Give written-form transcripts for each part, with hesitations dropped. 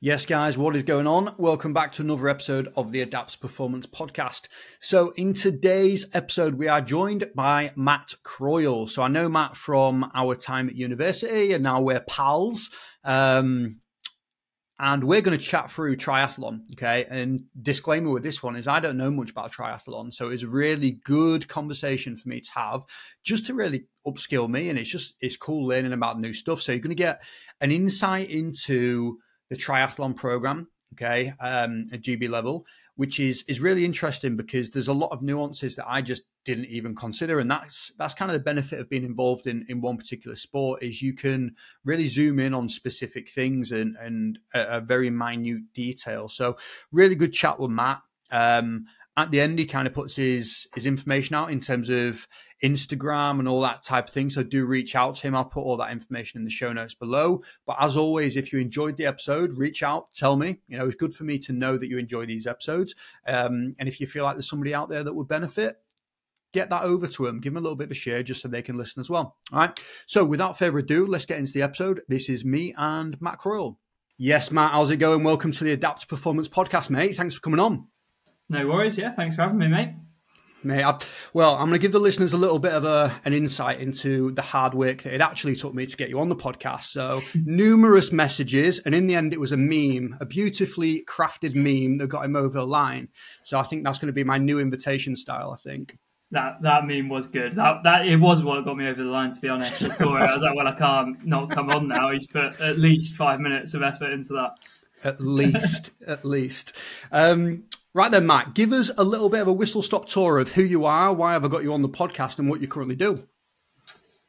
Yes, guys, what is going on? Welcome back to another episode of the Adapt Performance podcast. So in today's episode, we are joined by Matt Croyle. So I know Matt from our time at university and now we're pals. And we're going to chat through triathlon, okay? And disclaimer with this one is I don't know much about triathlon. So it's a really good conversation for me to have just to really upskill me. And it's cool learning about new stuff. So you're going to get an insight into the triathlon program, okay, at GB level, which is really interesting because there's a lot of nuances that I just didn't even consider. And that's kind of the benefit of being involved in one particular sport is you can really zoom in on specific things and a very minute detail. So really good chat with Matt. At the end, he kind of puts his information out in terms of Instagram and all that type of thing. So do reach out to him. I'll put all that information in the show notes below. But as always, if you enjoyed the episode, reach out, tell me. You know, it's good for me to know that you enjoy these episodes. And if you feel like there's somebody out there that would benefit, get that over to them. Give them a little bit of a share just so they can listen as well. All right. So without further ado, let's get into the episode. This is me and Matt Croyle. Yes, Matt, how's it going? Welcome to the Adapt Performance podcast, mate. Thanks for coming on. No worries. Yeah, thanks for having me, mate. Mate, I'm going to give the listeners a little bit of an insight into the hard work that it actually took me to get you on the podcast. So numerous messages, and in the end, it was a meme, a beautifully crafted meme that got him over the line. So I think that's going to be my new invitation style, I think. That meme was good. That it was what got me over the line, to be honest. I saw it. I was like, well, I can't not come on now. He's put at least 5 minutes of effort into that. At least. Right then, Matt, give us a little bit of a whistle-stop tour of who you are, why have I got you on the podcast, and what you currently do.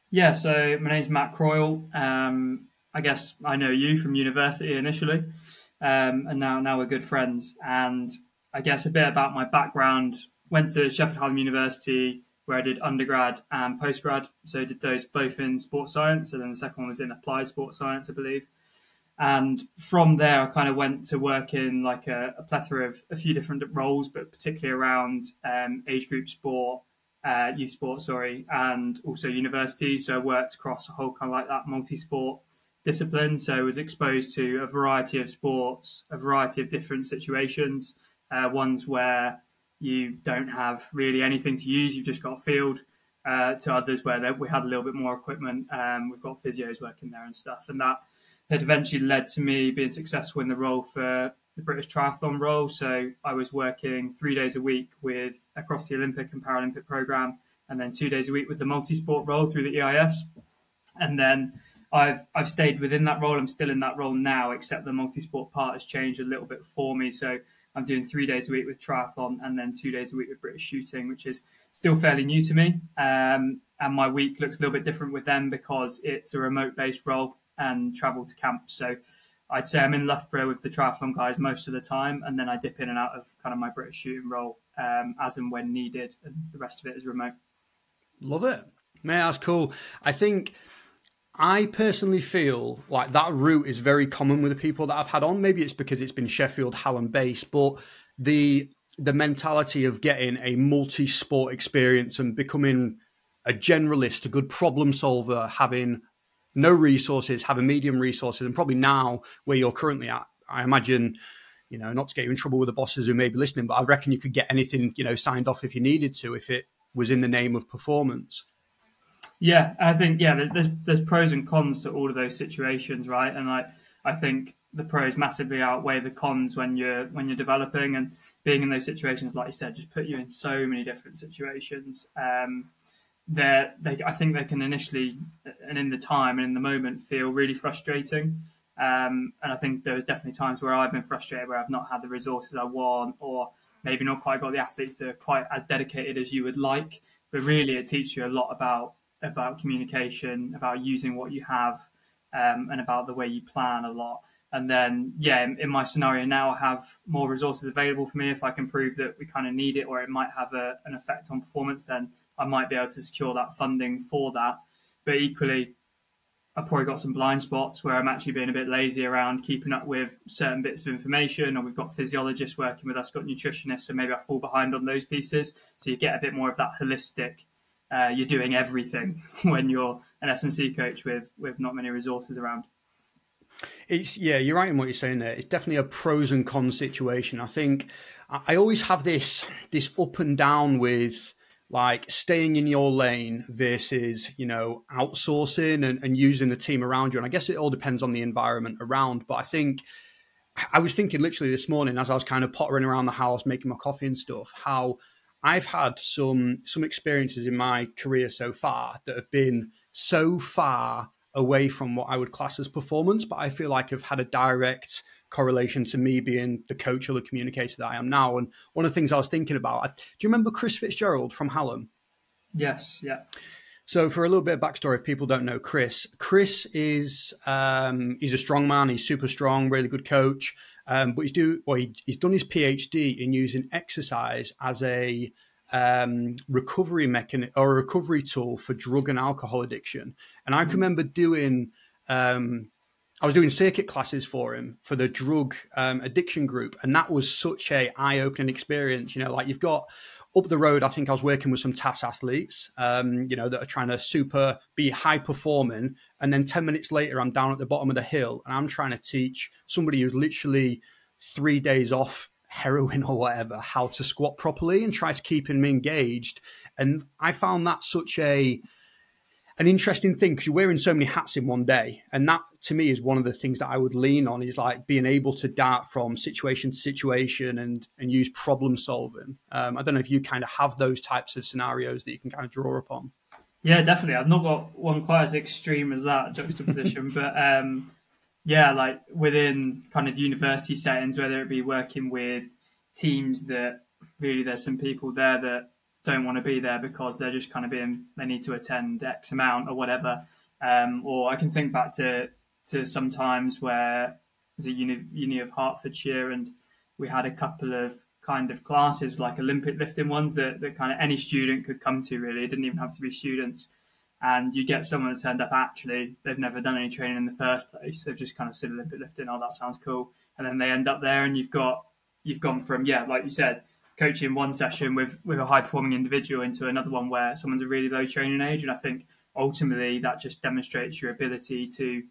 Yeah, so my name's Matt Croyle. I guess I know you from university initially, and now we're good friends. And I guess a bit about my background. Went to Sheffield Hallam University, where I did undergrad and postgrad. So I did those both in sports science, and then the second one was in applied sports science, I believe. And from there, I kind of went to work in like a plethora of a few different roles, but particularly around age group sport, youth sport, and also university. So I worked across a whole kind of like that multi-sport discipline. So I was exposed to a variety of sports, a variety of different situations, ones where you don't have really anything to use, you've just got a field, to others where we had a little bit more equipment. We've got physios working there and stuff. And that had eventually led to me being successful in the role for the British Triathlon role. So I was working 3 days a week across the Olympic and Paralympic programme, and then 2 days a week with the multi-sport role through the EIS. And then I've stayed within that role. I'm still in that role now, except the multi-sport part has changed a little bit for me. So I'm doing 3 days a week with triathlon and then 2 days a week with British shooting, which is still fairly new to me. And my week looks a little bit different with them because it's a remote-based role and travel to camp. So I'd say I'm in Loughborough with the triathlon guys most of the time, and then I dip in and out of kind of my British shooting role as and when needed, and the rest of it is remote. Love it. Man, that's cool. I think I personally feel like that route is very common with the people that I've had on. Maybe it's because it's been Sheffield Hallam based, but the mentality of getting a multi-sport experience and becoming a generalist, a good problem solver, having no resources, having medium resources, and probably now where you're currently at, I imagine, you know, not to get you in trouble with the bosses who may be listening, but I reckon you could get anything, you know, signed off if you needed to, if it was in the name of performance. Yeah, I think, there's pros and cons to all of those situations, right? And I think the pros massively outweigh the cons when you're developing, and being in those situations, like you said, just put you in so many different situations. I think they can initially, and in the time and in the moment, feel really frustrating. And I think there was definitely times where I've been frustrated where I've not had the resources I want, or maybe not quite got the athletes that are quite as dedicated as you would like. But really, it teaches you a lot about communication, about using what you have, and about the way you plan a lot. And then, in my scenario now, I have more resources available for me. If I can prove that we kind of need it, or it might have an effect on performance, then I might be able to secure that funding for that. But equally, I've probably got some blind spots where I'm actually being a bit lazy around keeping up with certain bits of information, or we've got physiologists working with us, got nutritionists, so maybe I fall behind on those pieces. So you get a bit more of that holistic, you're doing everything when you're an S&C coach with not many resources around. Yeah, you're right in what you're saying there. It's definitely a pros and cons situation. I think I always have this up and down with like staying in your lane versus, outsourcing and using the team around you. And I guess it all depends on the environment around. But I think I was thinking literally this morning as I was kind of pottering around the house, making my coffee and stuff, how I've had some experiences in my career so far that have been so far away from what I would class as performance, but I feel like I've had a direct correlation to me being the coach or the communicator that I am now. And one of the things I was thinking about, do you remember Chris Fitzgerald from Hallam? Yes, yeah. So for a little bit of backstory, if people don't know Chris is he's a strong man. He's super strong, really good coach. But he's done his PhD in using exercise as a recovery mechanism or a recovery tool for drug and alcohol addiction. And I can remember doing I was doing circuit classes for him for the drug addiction group, and that was such a eye-opening experience. Like you've got up the road, I think I was working with some TAS athletes, that are trying to be high performing. And then 10 minutes later, I'm down at the bottom of the hill and I'm trying to teach somebody who's literally 3 days off heroin or whatever, how to squat properly and try to keep him engaged. And I found that such an interesting thing because you're wearing so many hats in one day. And that to me is one of the things that I would lean on, is like being able to dart from situation to situation and use problem solving. I don't know if you kind of have those types of scenarios that you can kind of draw upon. Yeah, definitely. I've not got one quite as extreme as that juxtaposition, but yeah, like within kind of university settings, whether it be working with teams that really there's some people there that don't want to be there because they're just kind of they need to attend X amount or whatever. Or I can think back to some times where it was at Uni of Hertfordshire, and we had a couple of kind of classes like Olympic lifting ones that kind of any student could come to, really. It didn't even have to be students. And you get someone that's turned up, actually, they've never done any training in the first place. They've just kind of said Olympic lifting, oh, that sounds cool. And then they end up there and you've gone from, like you said, coaching one session with a high performing individual into another one where someone's a really low training age. And I think ultimately that just demonstrates your ability to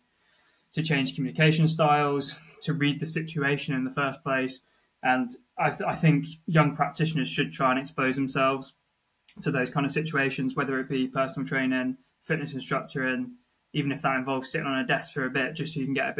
change communication styles, to read the situation in the first place. And I think young practitioners should try and expose themselves to those kind of situations, whether it be personal training, fitness instructor, and even if that involves sitting on a desk for a bit, just so you can get a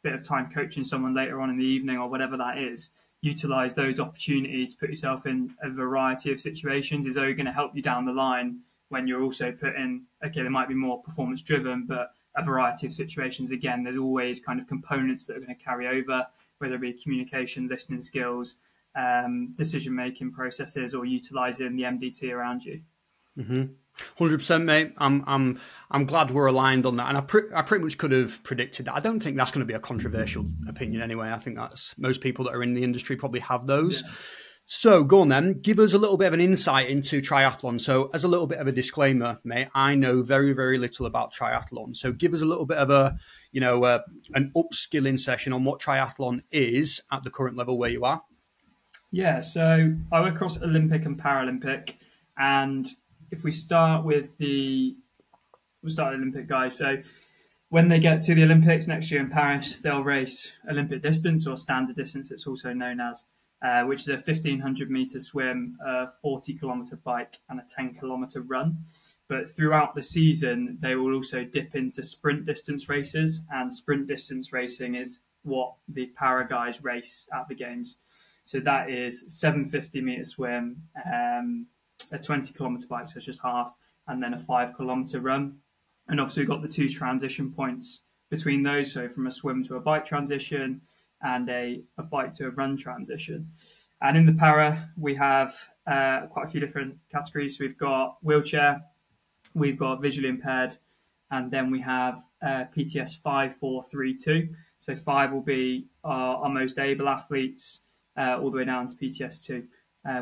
bit of time coaching someone later on in the evening or whatever that is. Utilize those opportunities, put yourself in a variety of situations is only going to help you down the line when you're also put in, okay, there might be more performance driven, but a variety of situations. Again, there's always kind of components that are going to carry over, whether it be communication, listening skills, decision-making processes, or utilizing the MDT around you. 100%, mate. I'm glad we're aligned on that, and I pretty much could have predicted that. I don't think that's going to be a controversial opinion anyway. I think that's most people that are in the industry probably have those. Yeah. So go on then, give us a little bit of an insight into triathlon. So as a little bit of a disclaimer, mate, I know very, very little about triathlon. So give us a little bit of an upskilling session on what triathlon is at the current level where you are. Yeah, so I work across Olympic and Paralympic, and if we start with we'll start with Olympic guys. So when they get to the Olympics next year in Paris, they'll race Olympic distance, or standard distance, it's also known as, which is a 1,500 metre swim, a 40 kilometre bike, and a 10 kilometre run. But throughout the season, they will also dip into sprint distance races, and sprint distance racing is what the para guys race at the games. So that is 750 metre swim, a 20 kilometre bike, so it's just half, and then a 5 kilometre run. And obviously we've got the two transition points between those, so from a swim to a bike transition and a bike to a run transition. And in the para, we have quite a few different categories. So we've got wheelchair, we've got visually impaired, and then we have PTS 5, 4, 3, 2. So 5 will be our most able athletes, all the way down to PTS 2,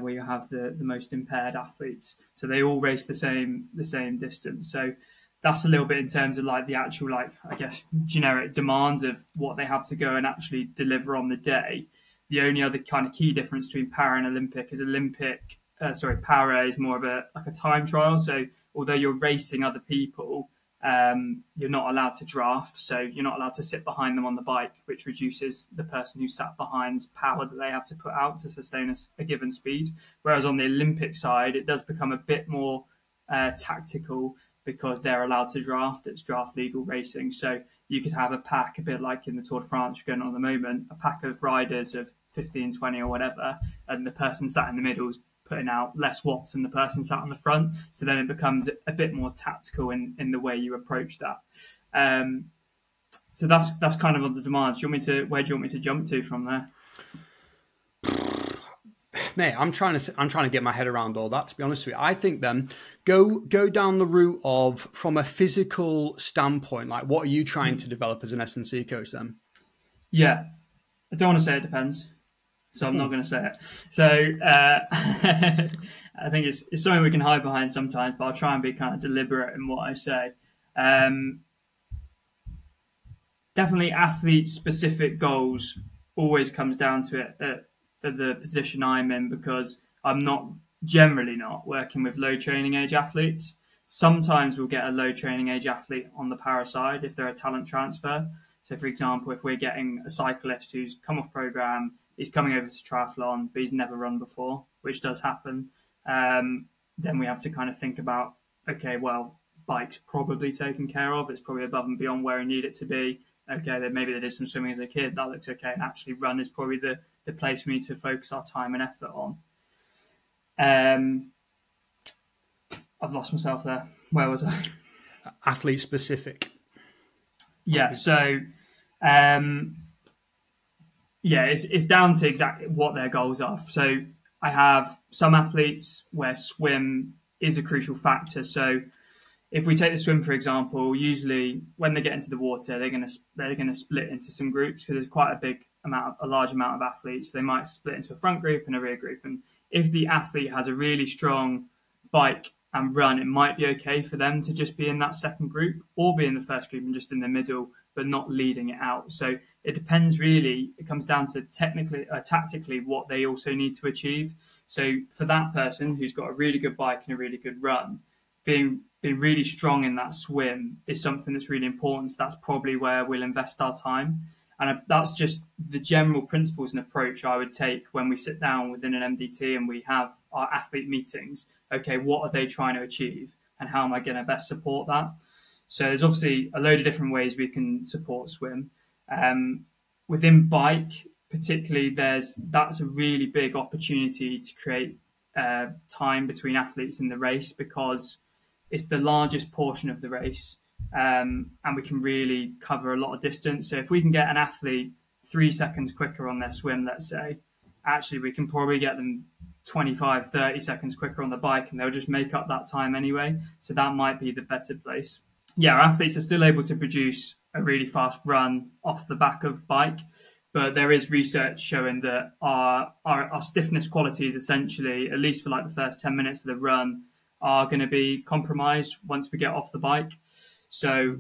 where you have the most impaired athletes. So they all race the same distance. So that's a little bit in terms of like the actual, like, I guess, generic demands of what they have to go and actually deliver on the day. The only other kind of key difference between para and Olympic is para is more of a time trial. So although you're racing other people, you're not allowed to draft, so you're not allowed to sit behind them on the bike, which reduces the person who sat behind's power that they have to put out to sustain a given speed. Whereas on the Olympic side, it does become a bit more tactical because they're allowed to draft. It's draft legal racing. So you could have a pack, a bit like in the Tour de France going on at the moment, a pack of riders of 15, 20 or whatever, and the person sat in the middle is putting out less watts than the person sat on the front. So then it becomes a bit more tactical in the way you approach that. So that's kind of on the demands. Where do you want me to jump to from there? Mate, I'm trying to get my head around all that, to be honest with you. I think then go down the route of, from a physical standpoint, like what are you trying to develop as an S&C coach then? Yeah, I don't want to say it depends, so I'm not going to say it. So I think it's something we can hide behind sometimes, but I'll try and be kind of deliberate in what I say. Definitely athlete-specific goals always comes down to it at the position I'm in, because I'm generally not working with low training age athletes. Sometimes we'll get a low training age athlete on the para side if they're a talent transfer. So, for example, if we're getting a cyclist who's come off program, he's coming over to triathlon, but he's never run before, which does happen, then we have to kind of think about, okay, well, bike's probably taken care of. It's probably above and beyond where I need it to be. Okay, then maybe they did some swimming as a kid. That looks okay. And actually run is probably the place we need to focus our time and effort on. I've lost myself there. Where was I? Athlete specific. Yeah, so it's down to exactly what their goals are. So I have some athletes where swim is a crucial factor. So if we take the swim, for example, usually when they get into the water, they're going to split into some groups, because there's quite a large amount of athletes. They might split into a front group and a rear group. And if the athlete has a really strong bike and run, it might be okay for them to just be in that second group or be in the first group and just in the middle, but not leading it out. So it depends really. It comes down to tactically what they also need to achieve. So for that person who's got a really good bike and a really good run, being really strong in that swim is something that's really important. So that's probably where we'll invest our time. And that's just the general principles and approach I would take when we sit down within an MDT and we have our athlete meetings. Okay, what are they trying to achieve and how am I going to best support that? So there's obviously a load of different ways we can support swim. Within bike, particularly, that's a really big opportunity to create time between athletes in the race, because it's the largest portion of the race, and we can really cover a lot of distance. So if we can get an athlete 3 seconds quicker on their swim, let's say, actually we can probably get them 25, 30 seconds quicker on the bike, and they'll just make up that time anyway. So that might be the better place. Yeah, our athletes are still able to produce a really fast run off the back of bike, but there is research showing that our stiffness qualities, essentially, at least for like the first 10 minutes of the run, are going to be compromised once we get off the bike. So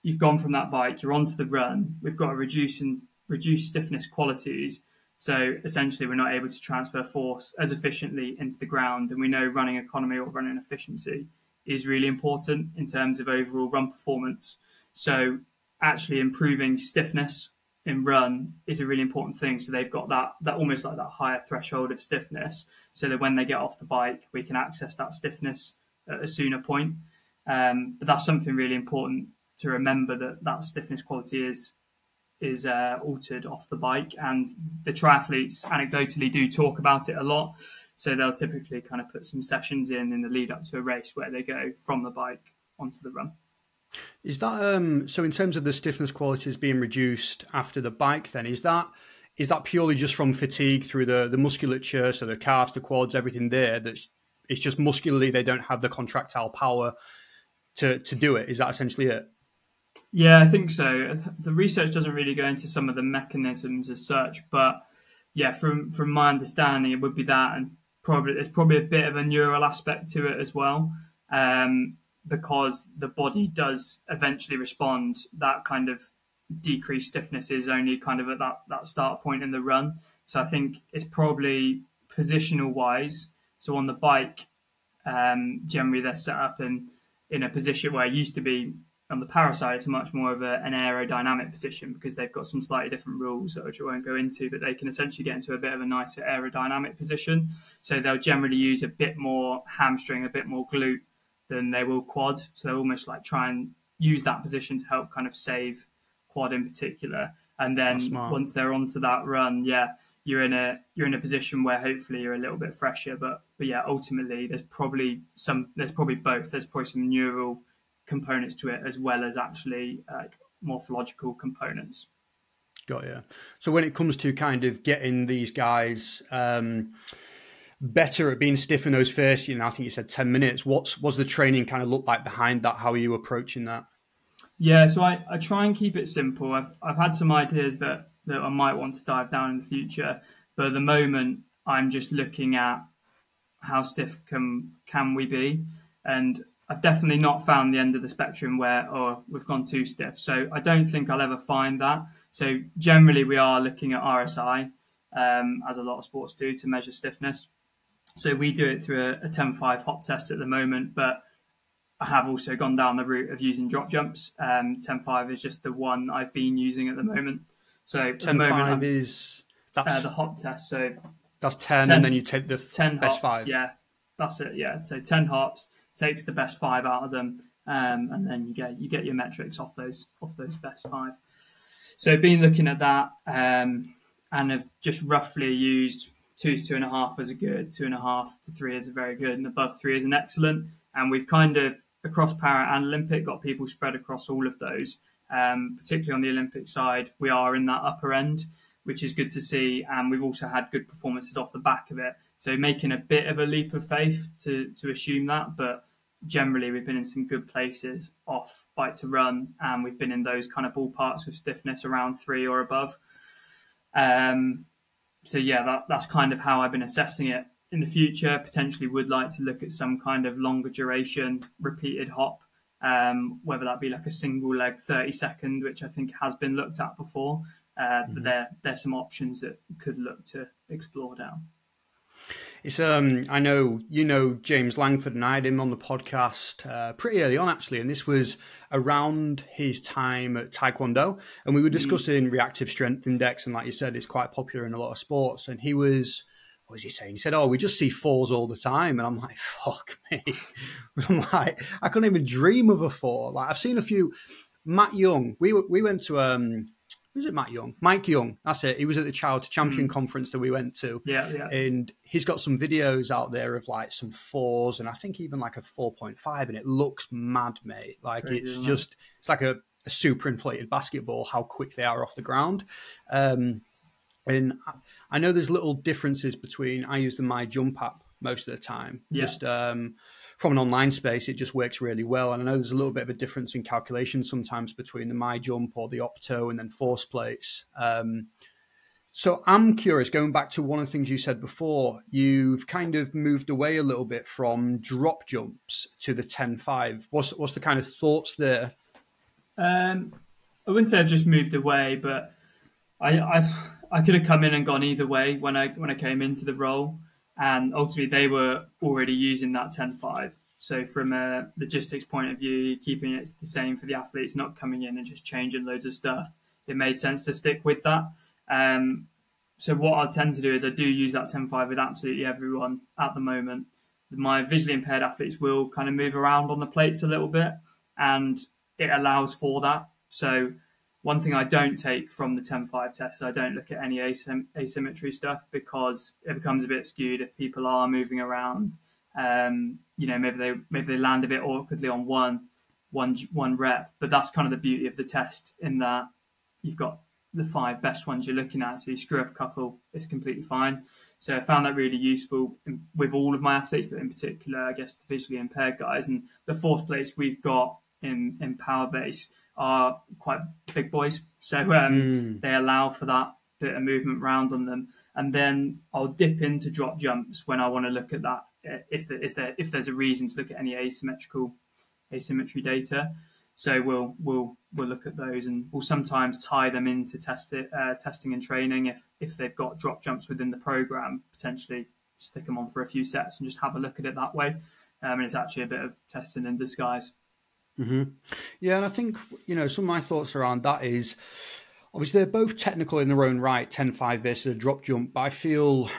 you've gone from that bike, you're onto the run. We've got a reduced stiffness qualities. So essentially, we're not able to transfer force as efficiently into the ground. And we know running economy or running efficiency is really important in terms of overall run performance. So actually improving stiffness in run is a really important thing. So they've got that almost like that higher threshold of stiffness, so that when they get off the bike, we can access that stiffness at a sooner point. But that's something really important to remember, that stiffness quality is altered off the bike, and the triathletes anecdotally do talk about it a lot. So they'll typically kind of put some sessions in the lead up to a race where they go from the bike onto the run. Is that so? In terms of the stiffness qualities being reduced after the bike, then is that purely just from fatigue through the musculature, so the calves, the quads, everything there? It's just muscularly they don't have the contractile power to do it. Is that essentially it? Yeah, I think so. The research doesn't really go into some of the mechanisms as such, but yeah, from my understanding, it would be that, and there's probably a bit of a neural aspect to it as well. Because the body does eventually respond. That kind of decreased stiffness is only kind of at that start point in the run. So I think it's probably positional wise. So on the bike, generally they're set up in a position where it used to be On the para side, it's much more of an aerodynamic position because they've got some slightly different rules, which I won't go into, but they can essentially get into a bit of a nicer aerodynamic position. So they'll generally use a bit more hamstring, a bit more glute than they will quad. So they'll almost like try and use that position to help kind of save quad in particular. And then once they're onto that run, you're in a position where hopefully you're a little bit fresher. But yeah, ultimately there's probably both. There's probably some neural components to it as well as actually morphological components. Got you. So when it comes to kind of getting these guys better at being stiff in those first, I think you said 10 minutes, what's the training kind of look like behind that? How are you approaching that? Yeah, so I try and keep it simple. I've had some ideas that I might want to dive down in the future, but at the moment I'm just looking at how stiff can we be, and I've definitely not found the end of the spectrum where we've gone too stiff. So I don't think I'll ever find that. So generally we are looking at RSI, as a lot of sports do, to measure stiffness. So we do it through a 10.5 hop test at the moment, but I have also gone down the route of using drop jumps. 10.5 is just the one I've been using at the moment. So 10.5 is the hop test. So that's 10 and then you take the 10 best hops, 5. Yeah, that's it. Yeah, so 10 hops, takes the best 5 out of them, and then you get your metrics off those best 5. So been looking at that, and have just roughly used 2 to 2.5 as a good, 2.5 to 3 as a very good, and above 3 is an excellent. And we've kind of across para and Olympic got people spread across all of those. Particularly on the Olympic side, we are in that upper end, which is good to see. And we've also had good performances off the back of it. So making a bit of a leap of faith to assume that. But generally, we've been in some good places off bike to run. And we've been in those kind of ballparks with stiffness around 3 or above. So yeah, that's kind of how I've been assessing it. In the future, potentially would like to look at some kind of longer duration repeated hop, whether that be like a single leg 30-second, which I think has been looked at before. But there's some options that could look to explore down. It's I know James Langford, and I had him on the podcast pretty early on actually, and this was around his time at Taekwondo, and we were discussing reactive strength index, and like you said, it's quite popular in a lot of sports. And he was, what was he saying? He said, "Oh, we just see 4s all the time," and I'm like, "Fuck me!" I'm like, I couldn't even dream of a 4. Like I've seen a few. Matt Young, we went to was it Matt Young? Mike Young, that's it. He was at the Child's Champion conference that we went to. Yeah. And he's got some videos out there of like some 4s and I think even like a 4.5, and it looks mad, mate. Like it's like a super inflated basketball, how quick they are off the ground. And I know there's little differences between, I use the My Jump app most of the time. Yeah. Just from an online space, it just works really well. And I know there's a little bit of a difference in calculation sometimes between the My Jump or the Opto and then force plates. So I'm curious, going back to one of the things you said before, you've kind of moved away a little bit from drop jumps to the 10.5. What's the kind of thoughts there? I wouldn't say I've just moved away, but I could have come in and gone either way when I came into the role. And ultimately, they were already using that 10.5. So from a logistics point of view, keeping it the same for the athletes, not coming in and just changing loads of stuff, it made sense to stick with that. So what I tend to do is I do use that 10.5 with absolutely everyone at the moment. My visually impaired athletes will kind of move around on the plates a little bit, and it allows for that. So one thing I don't take from the 10.5 test, I don't look at any asymmetry stuff because it becomes a bit skewed if people are moving around. Maybe they land a bit awkwardly on one rep, but that's kind of the beauty of the test in that you've got the 5 best ones you're looking at. So you screw up a couple, it's completely fine. So I found that really useful with all of my athletes, but in particular, I guess the visually impaired guys. And the force plates we've got in Power Base are quite big boys, so they allow for that bit of movement around on them. And then I'll dip into drop jumps when I want to look at that, if there's a reason to look at any asymmetry data. So we'll look at those, and we'll sometimes tie them into testing and training if they've got drop jumps within the program. Potentially stick them on for a few sets and just have a look at it that way. And it's actually a bit of testing in disguise. Hmm. Yeah, and I think, some of my thoughts around that is obviously they're both technical in their own right, 10-5 versus a drop jump, but I feel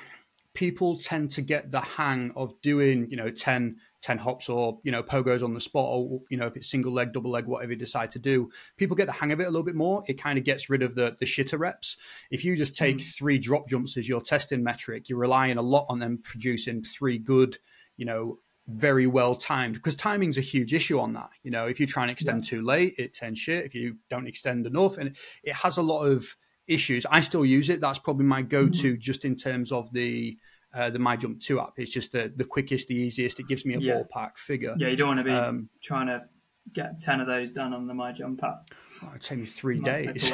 people tend to get the hang of doing, 10 hops or, pogos on the spot, or, if it's single leg, double leg, whatever you decide to do, people get the hang of it a little bit more. It kind of gets rid of the shitter reps. If you just take 3 drop jumps as your testing metric, you're relying a lot on them producing 3 good, very well timed, because timing's a huge issue on that. If you try and extend too late, it turns shit. If you don't extend enough, and it has a lot of issues. I still use it. That's probably my go-to just in terms of the My Jump 2 app. It's just the quickest, the easiest. It gives me a ballpark figure. Yeah, you don't want to be trying to get 10 of those done on the My Jump app. It'd take me 3 days.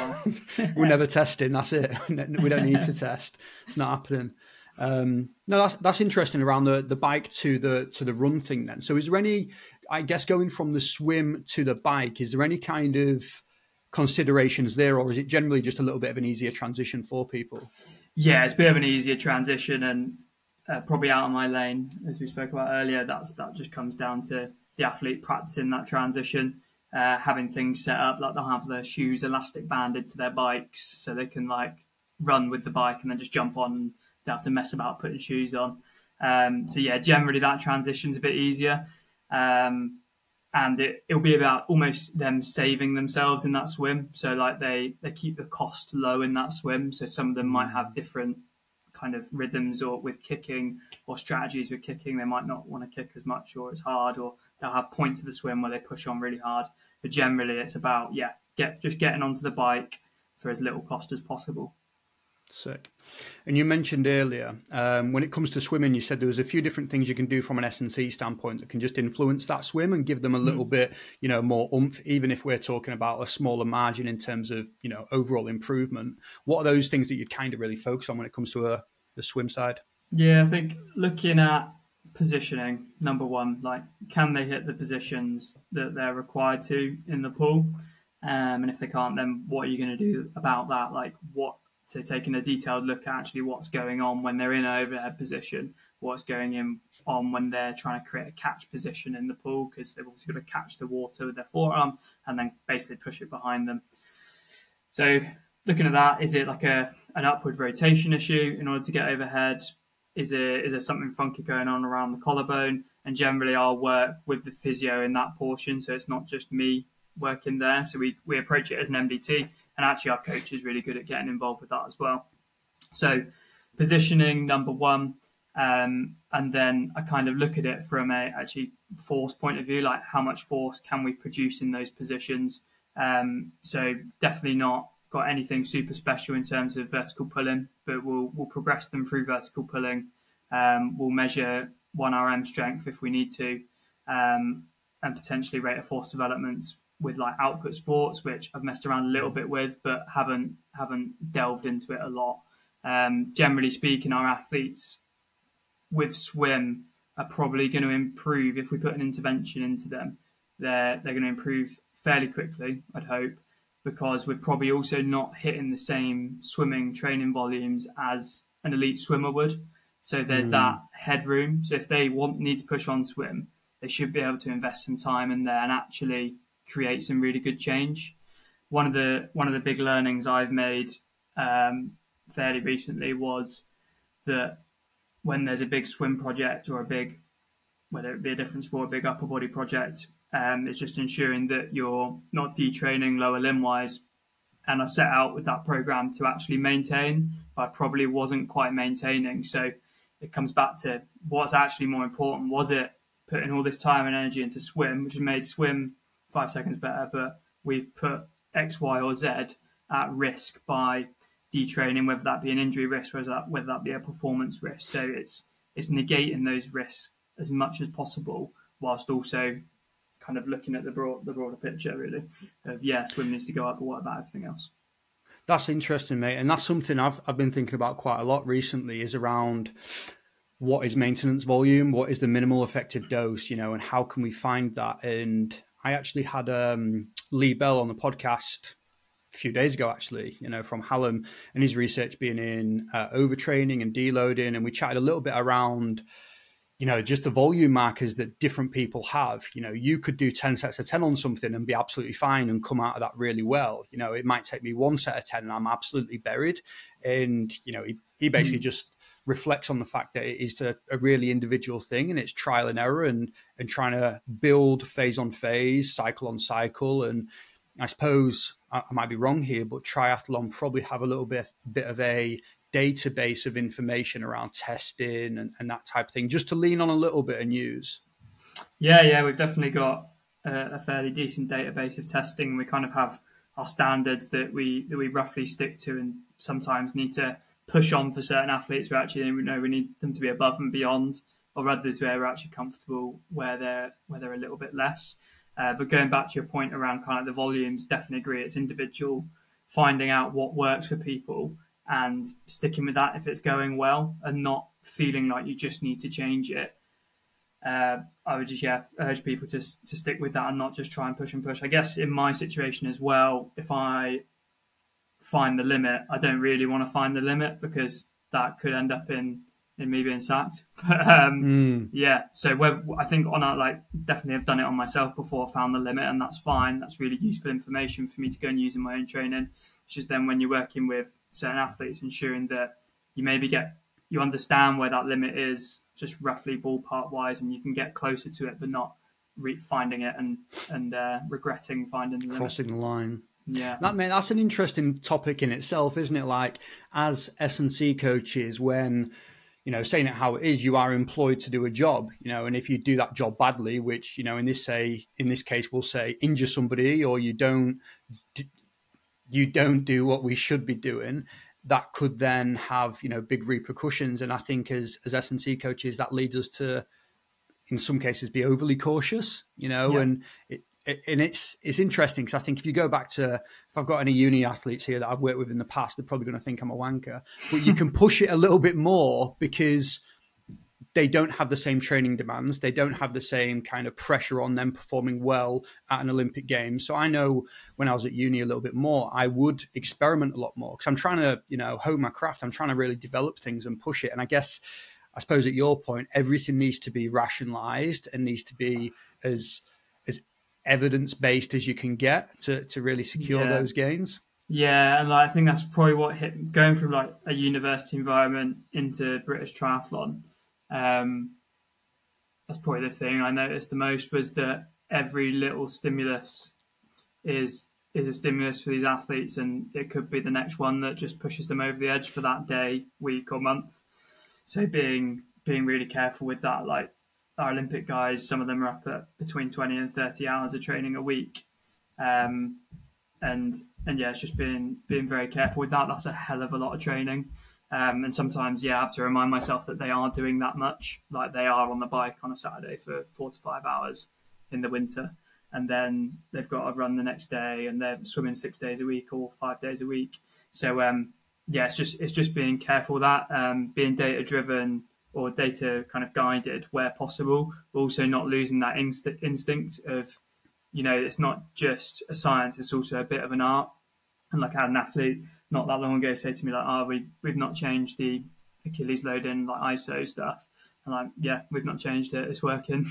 We're never testing. That's it. We don't need to test. It's not happening. No, that's interesting around the bike to the run thing then. So is there any, I guess, going from the swim to the bike, is there any kind of considerations there, or is it generally just a little bit of an easier transition for people? Yeah, it's a bit of an easier transition, and probably out of my lane, as we spoke about earlier. That just comes down to the athlete practicing that transition, having things set up, like they'll have their shoes elastic banded to their bikes so they can run with the bike and then just jump on and don't have to mess about putting shoes on. So yeah, generally that transition's a bit easier. And it'll be about almost them saving themselves in that swim. So they keep the cost low in that swim. So some of them might have different kind of rhythms or with kicking or strategies with kicking. They might not want to kick as much or as hard, or they'll have points of the swim where they push on really hard. But generally it's about, just getting onto the bike for as little cost as possible. Sick. And you mentioned earlier, when it comes to swimming, you said there was a few different things you can do from an S&C standpoint that can just influence that swim and give them a little bit, more oomph, even if we're talking about a smaller margin in terms of, overall improvement. What are those things that you'd kind of really focus on when it comes to the swim side? Yeah, I think looking at positioning, number one, can they hit the positions that they're required to in the pool? And if they can't, then what are you going to do about that? So taking a detailed look at actually what's going on when they're in an overhead position, what's going on when they're trying to create a catch position in the pool, because they've also got to catch the water with their forearm and then basically push it behind them. So looking at that, is it like an upward rotation issue in order to get overhead? Is there something funky going on around the collarbone? And generally I'll work with the physio in that portion, so it's not just me working there. So we approach it as an MDT, and actually our coach is really good at getting involved with that as well. So positioning, number one, and then I kind of look at it from a actually force point of view, like how much force can we produce in those positions. So definitely not got anything super special in terms of vertical pulling, but we'll progress them through vertical pulling. We'll measure 1RM strength if we need to, and potentially rate of force developments with output sports, which I've messed around a little bit with, but haven't delved into it a lot. Generally speaking, our athletes with swim are probably going to improve if we put an intervention into them. They're going to improve fairly quickly, I'd hope, because we're probably also not hitting the same swimming training volumes as an elite swimmer would. So there's that headroom. So if they need to push on swim, they should be able to invest some time in there and actually create some really good change. One of the big learnings I've made fairly recently was that when there's a big swim project or whether it be a different sport, a big upper body project, it's just ensuring that you're not detraining lower limb wise. And I set out with that program to actually maintain, but I probably wasn't quite maintaining. So it comes back to what's actually more important. Was it putting all this time and energy into swim, which has made swim 5 seconds better, but we've put X, Y, or Z at risk by detraining, whether that be an injury risk, whether that be a performance risk. So it's negating those risks as much as possible, whilst also kind of looking at the broader picture, really, of swim needs to go up, but what about everything else? That's interesting, mate, and that's something I've been thinking about quite a lot recently. Is around what is maintenance volume, what is the minimal effective dose, and how can we find that? And I actually had Lee Bell on the podcast a few days ago, actually, from Hallam, and his research being in overtraining and deloading. And we chatted a little bit around, just the volume markers that different people have. You could do 10 sets of 10 on something and be absolutely fine and come out of that really well. It might take me one set of 10 and I'm absolutely buried. And, he basically just reflects on the fact that it is a really individual thing, and it's trial and error and trying to build phase on phase, cycle on cycle. And I suppose I might be wrong here, but triathlon probably have a little bit of a database of information around testing and that type of thing, just to lean on a little bit and use. Yeah, we've definitely got a fairly decent database of testing. We kind of have our standards that we roughly stick to, and sometimes need to push on for certain athletes where actually we know we need them to be above and beyond, or others where we're actually comfortable where they're a little bit less. But going back to your point around kind of the volumes, definitely agree. It's individual, finding out what works for people and sticking with that if it's going well, and not feeling like you just need to change it. I would just urge people to stick with that and not just try and push and push. I guess in my situation as well, if I find the limit, I don't really want to find the limit, because that could end up in me being sacked. But yeah, so I think definitely have done it on myself before, found the limit, and that's fine. That's really useful information for me to go and use in my own training. It's just then when you're working with certain athletes, ensuring that you understand where that limit is, just roughly ballpark wise, and you can get closer to it, but not finding it and regretting finding the crossing limit. the line. Yeah, that's an interesting topic in itself, isn't it? Like, as S&C coaches, when saying it how it is, you are employed to do a job, and if you do that job badly, which in this case we'll say injure somebody, or you don't do what we should be doing, that could then have big repercussions. And I think as S&C coaches, that leads us to, in some cases, be overly cautious, and it's interesting, because I think if you go back to, if I've got any uni athletes here that I've worked with in the past, they're probably going to think I'm a wanker, but you can push it a little bit more because they don't have the same training demands. They don't have the same kind of pressure on them performing well at an Olympic Games. So I know when I was at uni a little bit more, I would experiment a lot more, because I'm trying to, hone my craft. I'm trying to really develop things and push it. And I suppose at your point, everything needs to be rationalized and needs to be as evidence-based as you can get to really secure those gains. Yeah, and I think that's probably what going from a university environment into British triathlon. That's probably the thing I noticed the most, was that every little stimulus is a stimulus for these athletes, and it could be the next one that just pushes them over the edge for that day, week, or month. So being really careful with that. Like our Olympic guys, some of them are up at between 20 and 30 hours of training a week. And it's just being very careful with that. That's a hell of a lot of training. And sometimes, I have to remind myself that they aren't doing that much. Like, they are on the bike on a Saturday for 4 to 5 hours in the winter, and then they've got to run the next day, and they're swimming 6 days a week or 5 days a week. So it's just being careful with that, being data driven or data kind of guided where possible, but also not losing that instinct of, it's not just a science, it's also a bit of an art. And I had an athlete not that long ago say to me, we've not changed the Achilles loading, ISO stuff. And we've not changed it, it's working.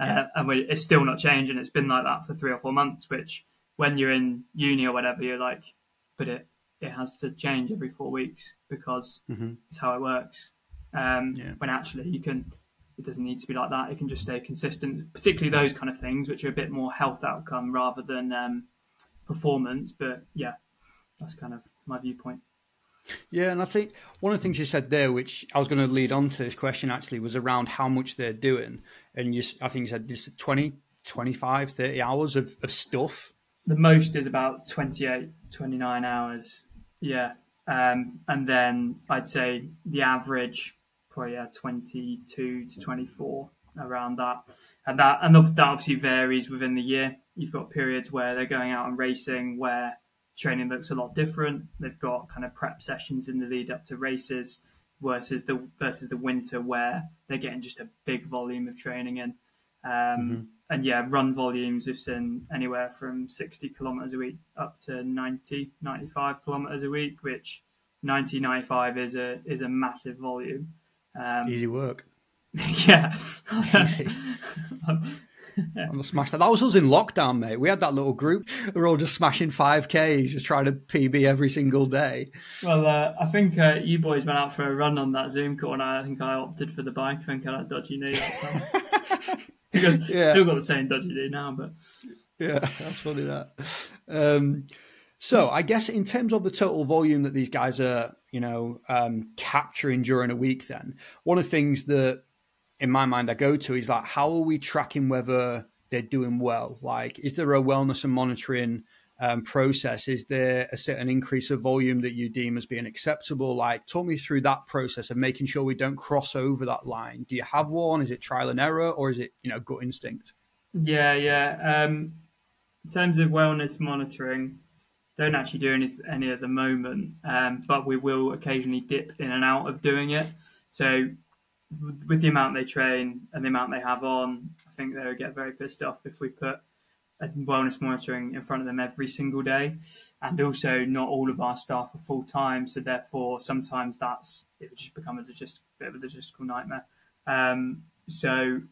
And it's still not changing. It's been like that for 3 or 4 months, which when you're in uni or whatever, you're like, but it has to change every 4 weeks, because it's how it works. When actually it doesn't need to be like that. It can just stay consistent, particularly those kind of things, which are a bit more health outcome rather than performance. But that's kind of my viewpoint. Yeah, and I think one of the things you said there, which I was going to lead on to this question actually, was around how much they're doing. And I think you said this 20, 25, 30 hours of stuff. The most is about 28, 29 hours. Yeah. And then I'd say the average, probably 22 to 24, around that. And that obviously varies within the year. You've got periods where they're going out and racing, where training looks a lot different. They've got kind of prep sessions in the lead up to races, versus the winter, where they're getting just a big volume of training in. And run volumes we've seen anywhere from 60 kilometers a week up to 90, 95 kilometers a week, which 90, 95 is a massive volume. Easy work. Yeah. Easy. I'm gonna smash that. That was us in lockdown, mate. We had that little group. We were all just smashing 5Ks, just trying to PB every single day. Well, I think you boys went out for a run on that Zoom call, and I think I opted for the bike. I think I had a dodgy knee at the time. Because still got the same dodgy knee now, but yeah, that's funny that. So I guess in terms of the total volume that these guys are, capturing during a week, then one of the things that in my mind I go to is like, how are we tracking whether they're doing well? Like, is there a wellness and monitoring process? Is there a certain increase of volume that you deem as being acceptable? Like, talk me through that process of making sure we don't cross over that line. Do you have one? Is it trial and error, or is it, gut instinct? Yeah. In terms of wellness monitoring, don't actually do any at the moment, but we will occasionally dip in and out of doing it. So with the amount they train and the amount they have on, I think they'll get very pissed off if we put a wellness monitoring in front of them every single day. And also, not all of our staff are full time, so therefore sometimes it would just become a bit of a logistical nightmare. So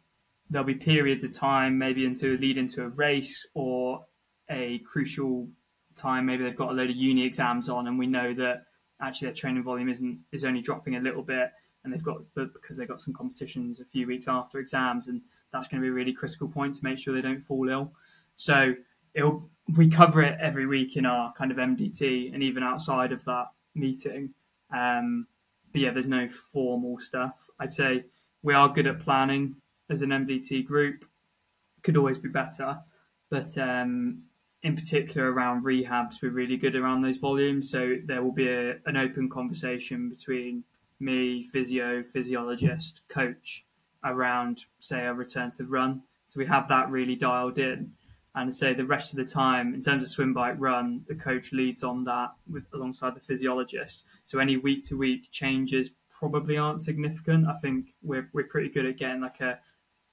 there'll be periods of time, maybe lead into a race or a crucial time. Maybe they've got a load of uni exams on, and we know that actually their training volume is only dropping a little bit. And because they've got some competitions a few weeks after exams, and that's going to be a really critical point to make sure they don't fall ill. So we cover it every week in our kind of MDT and even outside of that meeting. But yeah, there's no formal stuff. I'd say we are good at planning as an MDT group. Could always be better, but in particular around rehabs, we're really good around those volumes. So there will be an open conversation between me, physiologist, coach around, say, a return to run. So we have that really dialed in. And say the rest of the time, in terms of swim, bike, run, the coach leads on that alongside the physiologist. So any week to week changes probably aren't significant. I think we're pretty good at getting like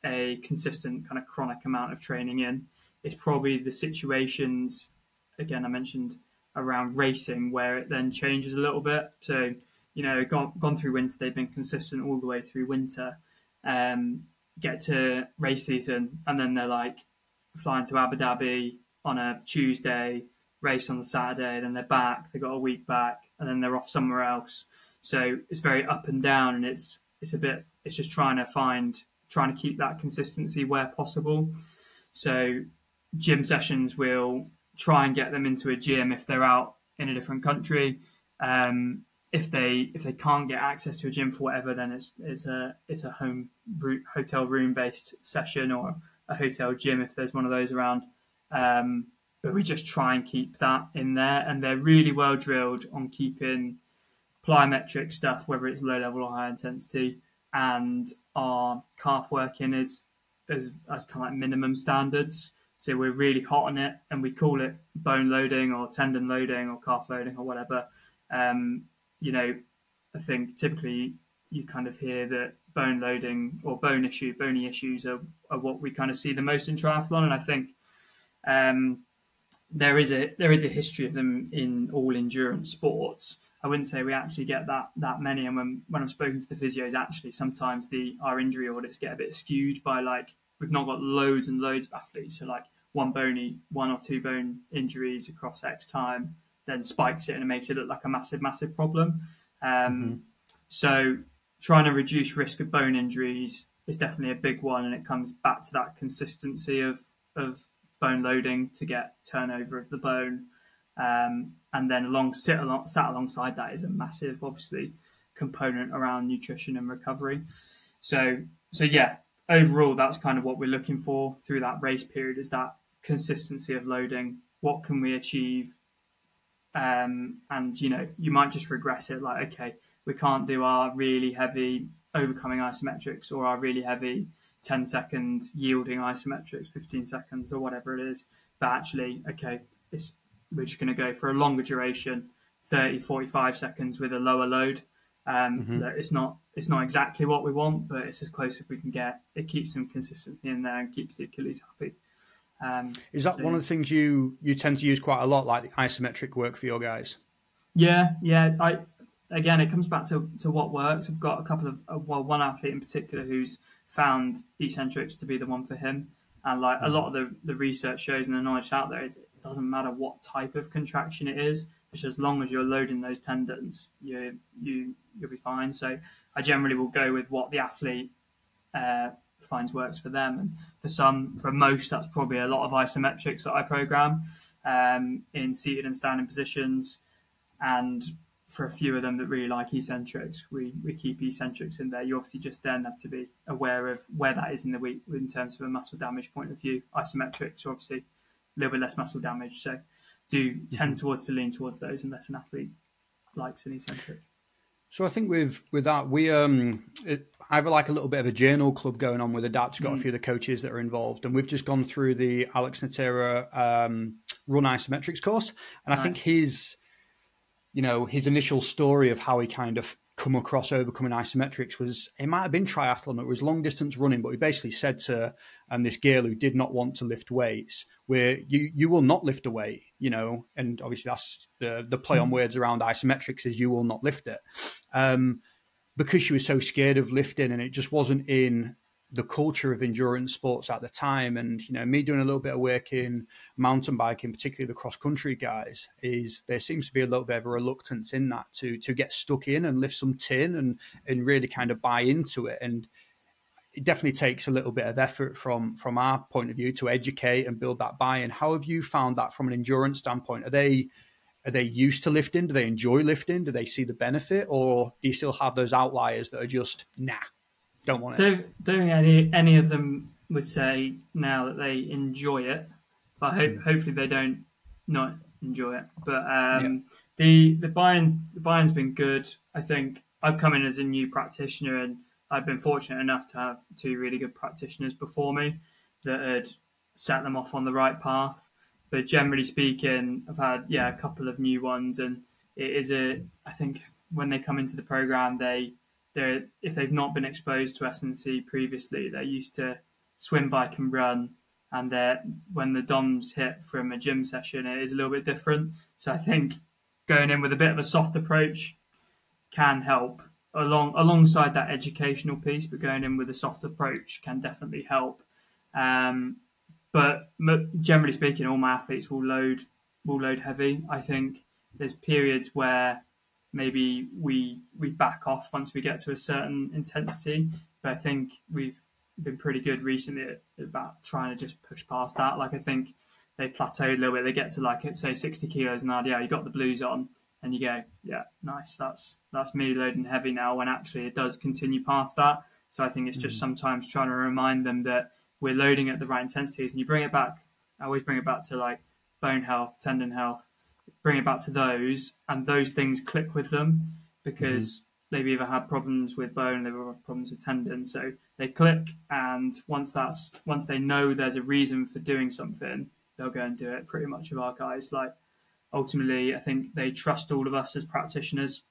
a consistent kind of chronic amount of training in. It's probably the situations, again, I mentioned around racing, where it then changes a little bit. So gone through winter, they've been consistent all the way through winter. Get to race season, and then they're like flying to Abu Dhabi on a Tuesday, race on the Saturday, then they're back. They got a week back, and then they're off somewhere else. So it's very up and down, and it's just trying to keep that consistency where possible. So gym sessions, will try and get them into a gym if they're out in a different country. If they can't get access to a gym for whatever, then it's a hotel room based session or a hotel gym if there's one of those around. But we just try and keep that in there, and they're really well drilled on keeping plyometric stuff, whether it's low level or high intensity, and our calf working as kind of like minimum standards. So we're really hot on it, and we call it bone loading or tendon loading or calf loading or whatever. I think typically you kind of hear that bone loading or bony issues are what we kind of see the most in triathlon. And I think there is a history of them in all endurance sports. I wouldn't say we actually get that many. And when I've spoken to the physios, actually sometimes our injury audits get a bit skewed by like, we've not got loads and loads of athletes. So like one or two bone injuries across X time, then spikes it and it makes it look like a massive, massive problem. So trying to reduce risk of bone injuries is definitely a big one. And it comes back to that consistency of bone loading to get turnover of the bone. And then sat alongside that is a massive, obviously, component around nutrition and recovery. So yeah, overall, that's kind of what we're looking for through that race period, is that consistency of loading. What can we achieve? And you might just regress it, like, okay, we can't do our really heavy overcoming isometrics or our really heavy 10-second yielding isometrics, 15 seconds or whatever it is. But actually, okay, we're just going to go for a longer duration, 30, 45 seconds with a lower load. That it's not exactly what we want, but it's as close as we can get. It keeps them consistently in there and keeps the Achilles happy. Is that one of the things you tend to use quite a lot, like the isometric work for your guys? Yeah. again, it comes back to what works. I've got a couple of, well, one athlete in particular who's found eccentrics to be the one for him. And like a lot of the research shows and the knowledge out there is it doesn't matter what type of contraction it is, just as long as you're loading those tendons, you'll be fine. So I generally will go with what the athlete finds works for them. And for most, that's probably a lot of isometrics that I program in seated and standing positions. And for a few of them that really like eccentrics, we keep eccentrics in there. You obviously just then have to be aware of where that is in the week in terms of a muscle damage point of view. Isometrics are obviously a little bit less muscle damage, so do tend to lean towards those unless an athlete likes an eccentric. So I think with that, we I have like a little bit of a journal club going on with Adapt. Got a few of the coaches that are involved, and we've just gone through the Alex Natera Run Isometrics course, and I think his initial story of how he kind of come across overcoming isometrics was, it might have been triathlon, it was long distance running, but he basically said to this girl who did not want to lift weights, where you will not lift a weight, and obviously that's the play on words around isometrics is you will not lift it. Because she was so scared of lifting and it just wasn't in the culture of endurance sports at the time. And, me doing a little bit of work in mountain biking, particularly the cross country guys, is there seems to be a little bit of a reluctance in that to get stuck in and lift some tin and really kind of buy into it. And it definitely takes a little bit of effort from our point of view to educate and build that buy-in. How have you found that from an endurance standpoint? Are they used to lifting? Do they enjoy lifting? Do they see the benefit? Or do you still have those outliers that are just, nah, don't want it? Don't any of them would say now that they enjoy it, but hopefully they don't not enjoy it. But the buy-in's been good. I think I've come in as a new practitioner, and I've been fortunate enough to have two really good practitioners before me that had set them off on the right path. But generally speaking, I've had a couple of new ones, and it is I think when they come into the program, if they've not been exposed to S&C previously, they're used to swim, bike, and run, and when the DOMs hit from a gym session, it is a little bit different. So I think going in with a bit of a soft approach can help alongside that educational piece, but going in with a soft approach can definitely help. But generally speaking, all my athletes will load heavy. I think there's periods where maybe we back off once we get to a certain intensity, but I think we've been pretty good recently about trying to just push past that. Like I think they plateaued a little bit. They get to like say 60 kilos and you got the blues on, and you go, yeah, nice. That's me loading heavy now. When actually it does continue past that. So I think it's just sometimes trying to remind them that we're loading at the right intensities, and you bring it back. I always bring it back to like bone health, tendon health. Bring it back to those, and those things click with them because they've either had problems with bone, they've had problems with tendon, so they click. And once they know there's a reason for doing something, they'll go and do it. Pretty much of our guys, like ultimately, I think they trust all of us as practitioners,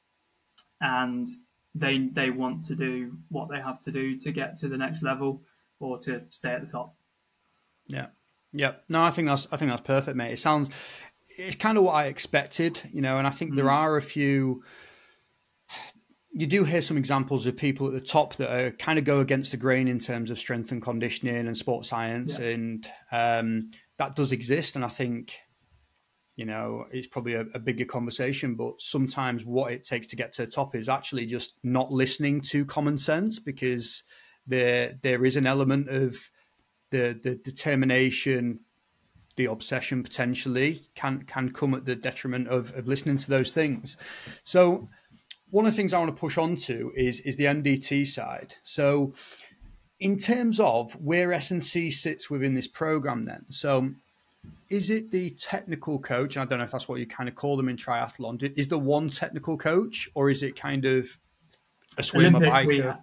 and they want to do what they have to do to get to the next level or to stay at the top. Yeah. No, I think that's perfect, mate. It's kind of what I expected, and I think there are a few. You do hear some examples of people at the top that are kind of go against the grain in terms of strength and conditioning and sports science, and that does exist. And I think, it's probably a bigger conversation, but sometimes what it takes to get to the top is actually just not listening to common sense, because there is an element of the determination, the obsession potentially can come at the detriment of listening to those things. So one of the things I want to push on to is the NDT side. So in terms of where S&C sits within this program then, so is it the technical coach? I don't know if that's what you kind of call them in triathlon. Is there one technical coach, or is it kind of a swimmer, biker?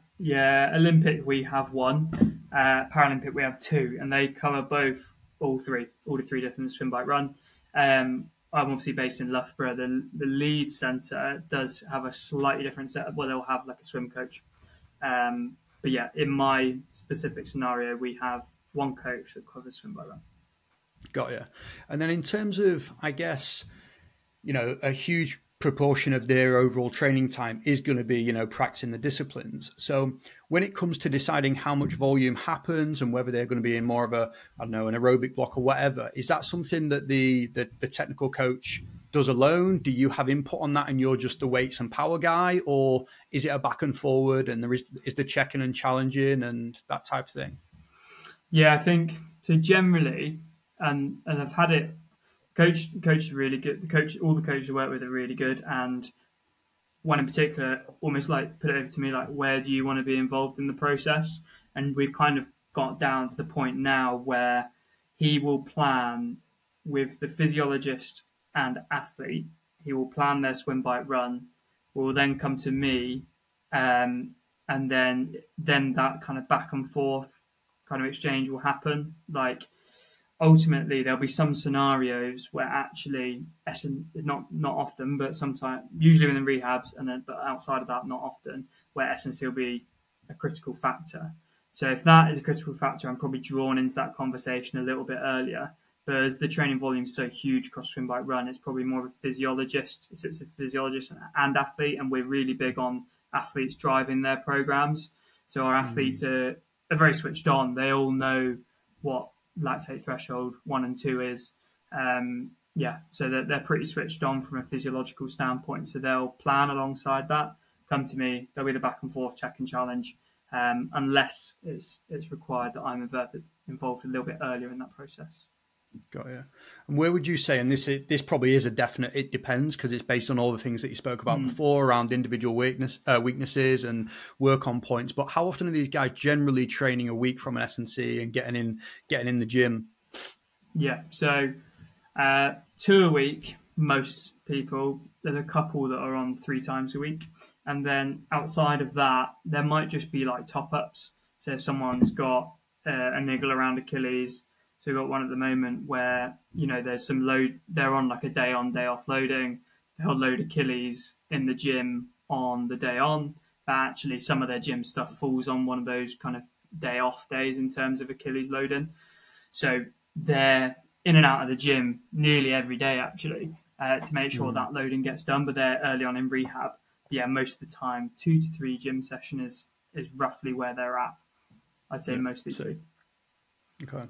Olympic we have one. Paralympic we have two, and they cover all the three disciplines: swim, bike, run. I'm obviously based in Loughborough. The Leeds Centre does have a slightly different setup where they'll have like a swim coach. But yeah, in my specific scenario, we have one coach that covers swim, bike, run. Got you. And then in terms of, I guess, a huge proportion of their overall training time is going to be, practicing the disciplines. So when it comes to deciding how much volume happens and whether they're going to be in more of a, I don't know, an aerobic block or whatever, is that something that the technical coach does alone? Do you have input on that and you're just the weights and power guy, or is it a back and forward and there is the checking and challenging and that type of thing? Yeah, I think so generally, and I've had it. Coach is really good. All the coaches I work with are really good, and one in particular almost like put it over to me like, where do you want to be involved in the process? And we've kind of got down to the point now where he will plan with the physiologist and athlete. He will plan their swim, bike, run. Will then come to me, and then that kind of back and forth kind of exchange will happen. Like ultimately, there'll be some scenarios where actually not often, but sometimes, usually within rehabs, and then but outside of that, not often, where S&C will be a critical factor. So if that is a critical factor, I'm probably drawn into that conversation a little bit earlier. But as the training volume is so huge across swim, bike, run, it's probably more of a physiologist. It's a physiologist and athlete, and we're really big on athletes driving their programs. So our athletes are very switched on. They all know what lactate threshold 1 and 2 is. So they're pretty switched on from a physiological standpoint. So they'll plan alongside that, come to me, they'll be the back and forth check and challenge, unless it's required that I'm involved a little bit earlier in that process. Got you. And where would you say, and this probably is a definite, it depends because it's based on all the things that you spoke about before around individual weaknesses and work on points, but how often are these guys generally training a week from an S&C and getting in the gym? Yeah, so 2 a week, most people. There's a couple that are on 3 times a week. And then outside of that, there might just be like top-ups. So if someone's got a niggle around Achilles, so we've got one at the moment where, there's some load, they're on like a day on, day off loading. They'll load Achilles in the gym on the day on, but actually some of their gym stuff falls on one of those kind of day off days in terms of Achilles loading. So they're in and out of the gym nearly every day actually to make sure that loading gets done, but they're early on in rehab. Yeah, most of the time, 2 to 3 gym session is roughly where they're at. I'd say mostly 2. Okay.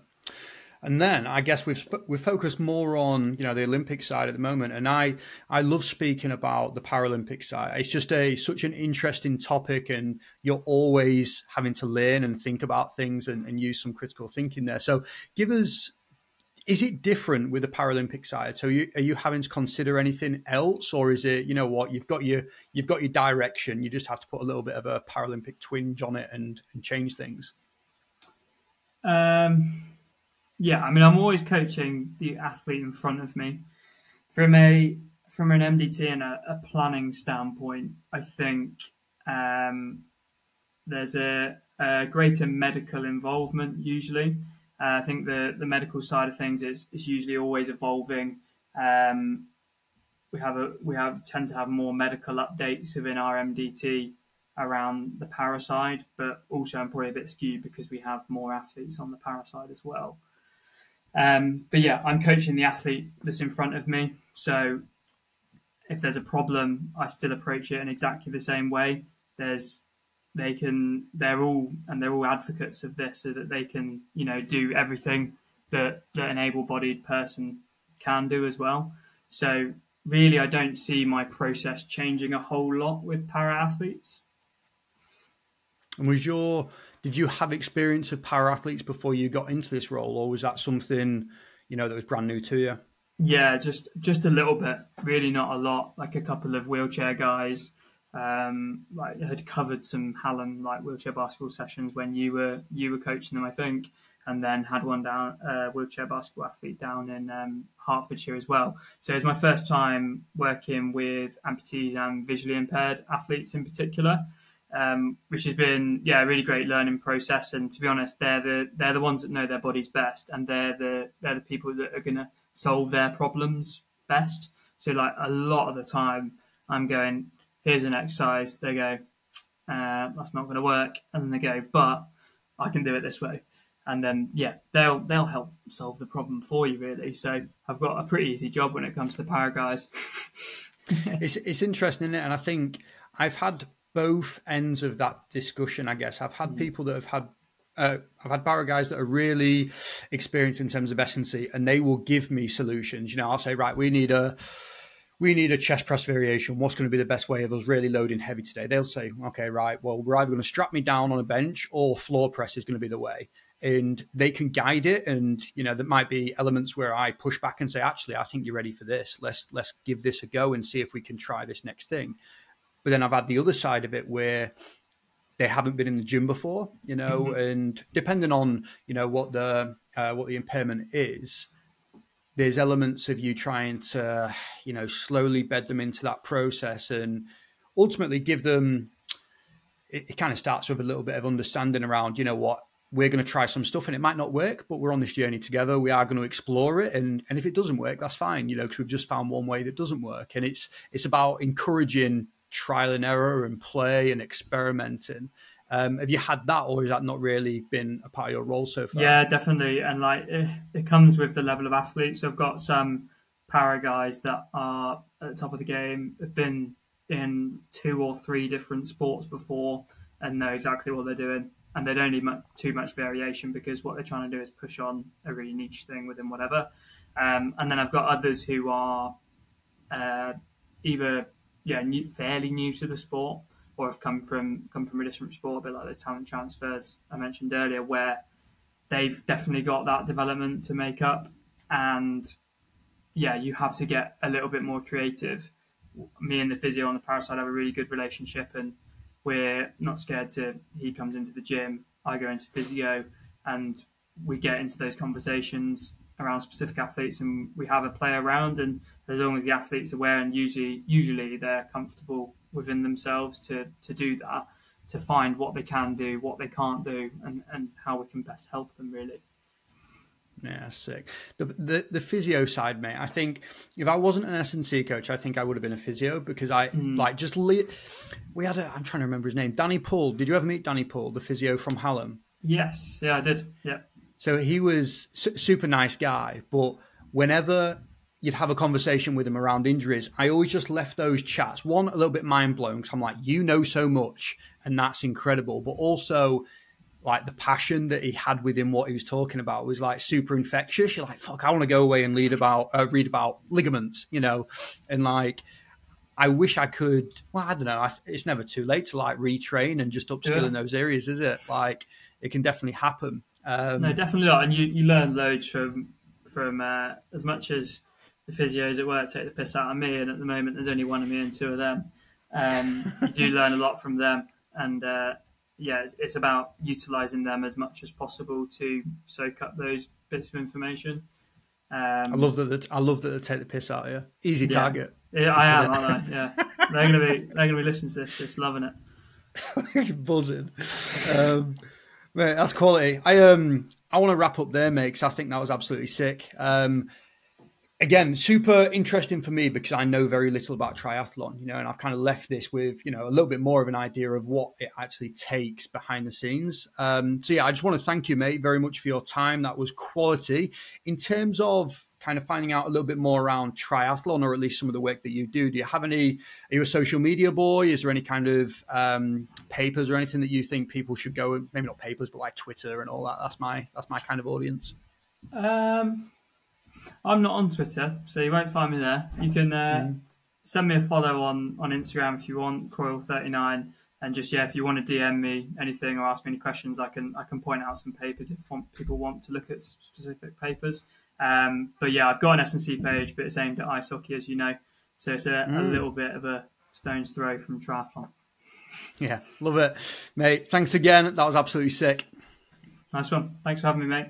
And then I guess we've focused more on the Olympic side at the moment, and I love speaking about the Paralympic side. It's just such an interesting topic, and you're always having to learn and think about things and use some critical thinking there. So give us, is it different with the Paralympic side? So are you having to consider anything else, or is it you've got your direction, you just have to put a little bit of a Paralympic twinge on it and change things? Yeah, I mean, I'm always coaching the athlete in front of me. From an MDT and a planning standpoint, I think there's a greater medical involvement usually. I think the medical side of things is usually always evolving. We tend to have more medical updates within our MDT around the para side, but also I'm probably a bit skewed because we have more athletes on the para side as well. But yeah, I'm coaching the athlete that's in front of me. So if there's a problem, I still approach it in exactly the same way. They're all advocates of this so that they can, do everything that an able-bodied person can do as well. So really, I don't see my process changing a whole lot with para athletes. And did you have experience of para athletes before you got into this role, or was that something, that was brand new to you? Yeah, just a little bit, really not a lot. Like a couple of wheelchair guys, had covered some Hallam wheelchair basketball sessions when you were coaching them, I think, and then had one down wheelchair basketball athlete down in Hertfordshire as well. So it was my first time working with amputees and visually impaired athletes in particular. Which has been a really great learning process, and to be honest, they're the ones that know their bodies best, and they're the people that are going to solve their problems best. So like a lot of the time, I'm going, here's an exercise. They go, that's not going to work, and then they go, but I can do it this way, and then they'll help solve the problem for you really. So I've got a pretty easy job when it comes to para guys. It's interesting, isn't it? And I think I've had both ends of that discussion. I guess I've had people that have had. I've had barra guys that are really experienced in terms of S&C, and they will give me solutions. I'll say, right, we need a chest press variation. What's going to be the best way of us really loading heavy today? They'll say, okay, right, well, we're either going to strap me down on a bench or floor press is going to be the way. And they can guide it. And, there might be elements where I push back and say, actually, I think you're ready for this. Let's give this a go and see if we can try this next thing. But then I've had the other side of it where they haven't been in the gym before, and depending on, what the impairment is, there's elements of you trying to, slowly bed them into that process and ultimately give them, it kind of starts with a little bit of understanding around, what, we're going to try some stuff and it might not work, but we're on this journey together. We are going to explore it. And if it doesn't work, that's fine, because we've just found one way that doesn't work. And it's about encouraging trial and error and play and experimenting. Have you had that, or has that not really been a part of your role so far? Yeah, definitely. And it comes with the level of athletes. I've got some para guys that are at the top of the game, have been in 2 or 3 different sports before and know exactly what they're doing. And they don't need too much variation because what they're trying to do is push on a really niche thing within whatever. And then I've got others who are either fairly new to the sport, or have come from a different sport, a bit like the talent transfers I mentioned earlier, where they've definitely got that development to make up. And you have to get a little bit more creative. Me and the physio on the para side have a really good relationship, and we're not scared to, he comes into the gym, I go into physio, and we get into those conversations around specific athletes, and we have a play around. And as long as the athlete's aware, and usually they're comfortable within themselves to do that, to find what they can do, what they can't do, and how we can best help them, really. Yeah, sick. The physio side, mate, I think if I wasn't an S&C coach, I think I would have been a physio, because we had I'm trying to remember his name, Danny Paul. Did you ever meet Danny Paul, the physio from Hallam? Yes, yeah, I did. Yeah. So he was super nice guy, but whenever you'd have a conversation with him around injuries, I always just left those chats, one, a little bit mind blown, because I'm like, so much, and that's incredible, but also like the passion that he had within what he was talking about was like super infectious. You're like, fuck, I want to go away and read about ligaments, and like, I wish I could, well, I don't know. It's never too late to like retrain and just upskill in those areas, is it? Like, it can definitely happen. No, definitely not. And you learn loads from as much as the physios at work take the piss out of me, and at the moment there's only one of me and 2 of them. You do learn a lot from them, and it's about utilising them as much as possible to soak up those bits of information. I love that they take the piss out of you. Easy target. Yeah, I am, aren't I? Yeah, they're gonna be listening to this, just loving it. Buzzing. Mate, that's quality. I want to wrap up there, mate, because I think that was absolutely sick. Again, super interesting for me because I know very little about triathlon, and I've kind of left this with, a little bit more of an idea of what it actually takes behind the scenes. I just want to thank you, mate, very much for your time. That was quality. In terms of kind of finding out a little bit more around triathlon, or at least some of the work that you do have are you a social media boy? Is there any kind of papers or anything that you think people should go, maybe not papers, but like Twitter and all that? That's my kind of audience. I'm not on Twitter, so you won't find me there. You can send me a follow on Instagram if you want, Croyle39, and just if you want to DM me anything or ask me any questions, I can point out some papers if people want to look at specific papers. But I've got an S&C page, but it's aimed at ice hockey, as you know, so it's a little bit of a stone's throw from triathlon. Yeah, love it, mate. Thanks again. That was absolutely sick. Nice one. Thanks for having me, mate.